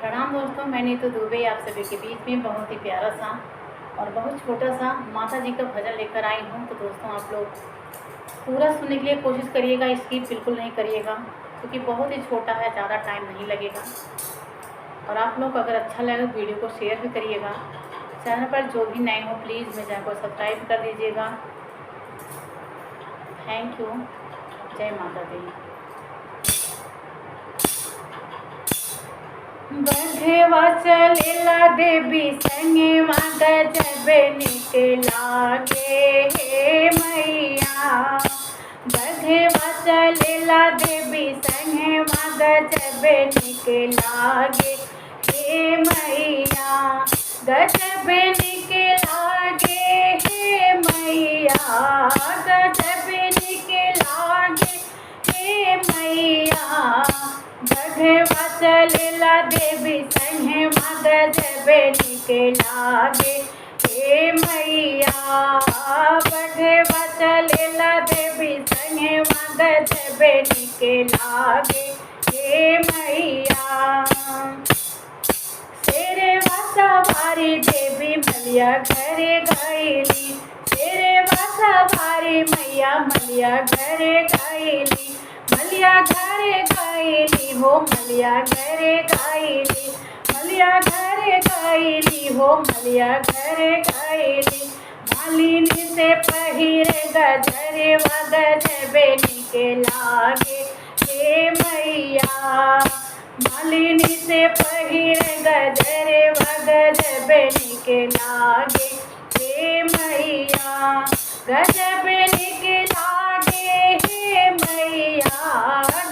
प्रणाम दोस्तों, मैं नीतू दुबे आप सभी के बीच में बहुत ही प्यारा सा और बहुत छोटा सा माता जी का भजन लेकर आई हूँ। तो दोस्तों आप लोग पूरा सुनने के लिए कोशिश करिएगा, स्किप बिल्कुल नहीं करिएगा क्योंकि बहुत ही छोटा है, ज़्यादा टाइम नहीं लगेगा। और आप लोग अगर अच्छा लगे तो वीडियो को शेयर भी करिएगा। चैनल पर जो भी नए हो प्लीज़ मेरे चैनल को सब्सक्राइब कर दीजिएगा। Thank you. जय माता दी। बघवा चलेला देवी संगवा गजब निक लागे हे मैया। बघवा चलेला देवी संगवा गजब निक लागे हे मैया। गजब निक लागे हे मैया। गजब निक लागे हे मैया। बघवा चलेला देवी संगवा गजब निक लागे हे मैया। बघवा चलेला देवी संगवा गजब निक लागे हे मैया। शेरवा सवारी देवी मलिया घरे गईली। शेरवा सवारी मैया मलिया घरे गईली। मलिया घरे गईली हो मलिया घरे गईली। मलिया घरे गईली हो मलिया घरे गईली। मालिनी से पहिरे गजरवा गजब निक लागे हे मैया। मालिनी से पहिरे गजरवा गजब निक लागे हे मैया। गजब निक लागे हे मैया।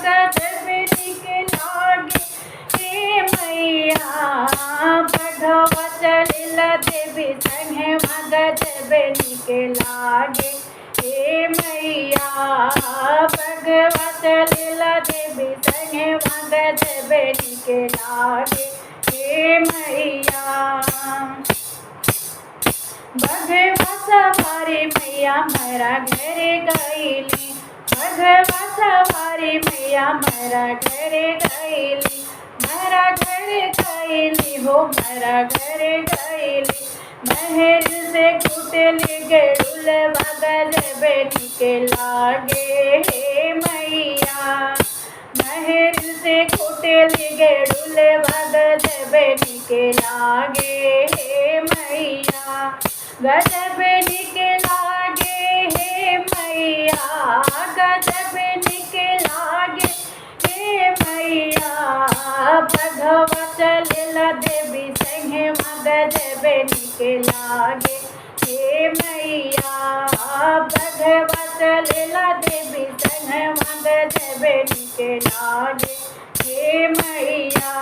गजब निक लागे हे मैया। बघवा चलेला देवी संगवा गजब निक लागे हे मैया। बघवा चलेला देवी संगवा गजब निक लागे हे मैया। बघवा सवारी मैया मेरा घरे गईली। बघवा सवारी मैया मेरा घरे गईली। मेरा घरे गईली हो मेरा घरे गईली। महर से कुटली गेड़ुलवा गजब निक लागे हे मैया। महर से कुटली गेड़ुलवा गजब निक लागे हे मैया। गजब निक लागे हे मैया। गजब निक लागे हे मैया। बघवा चलेला देवी संगवा गजब निक लागे हे मैया। बघवा चलेला देवी संगवा गजब निक लागे हे मैया।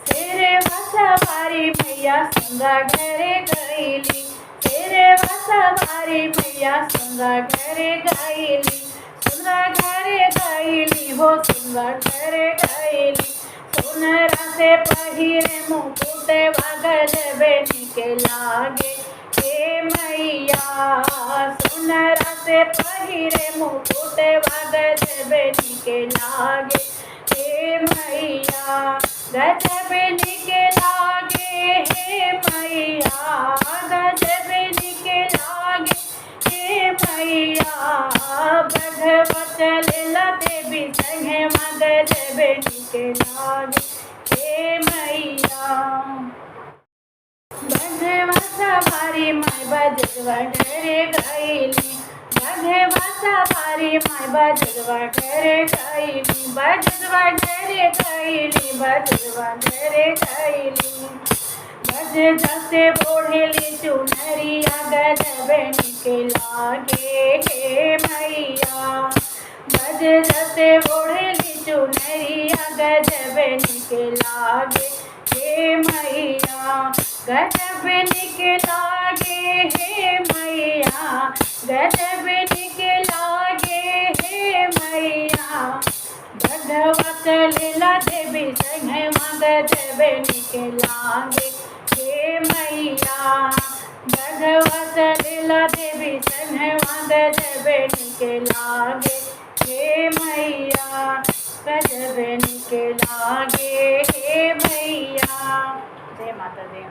शेरवा सवारी मैया संगा घरे गईली। शेरवा सवारी मैया संगा घरे गईली। सुंगा घरे गईली हो सुंगा घरे गईली। सोनरा से पहिरे मुकुटवा गजब निक लागे हे मैया। सोनरा से पहिरे मुकुटवा गजब निक लागे हे मैया। गजब निक लागे हे मैया। गजब निक लागे हे मैया। बघवा चलेला देवी संगवा गजब निक लागे हे मैया। बघवा सवारी माय बजवा घरे गईली। बघवा सवारी माय बजवा घरे गईली। बजवा घरे गईली। बजवा घरे गईली। बजदा से बोढ़ेली चुनरिया गजब निक लागे हे मैया। बजदा से बोढ़ेली चुनरिया गजब निक लागे हे मैया। गजब निक लागे हे मैया। गजब निक लागे हे मैया। बघवा चलेला देवी संगवा गजब निक लागे हे मैया। बघवा चलेला देवी संगवा गजब निक लागे हे मैया। गजब निकला गे हे मैया। जय माता दी।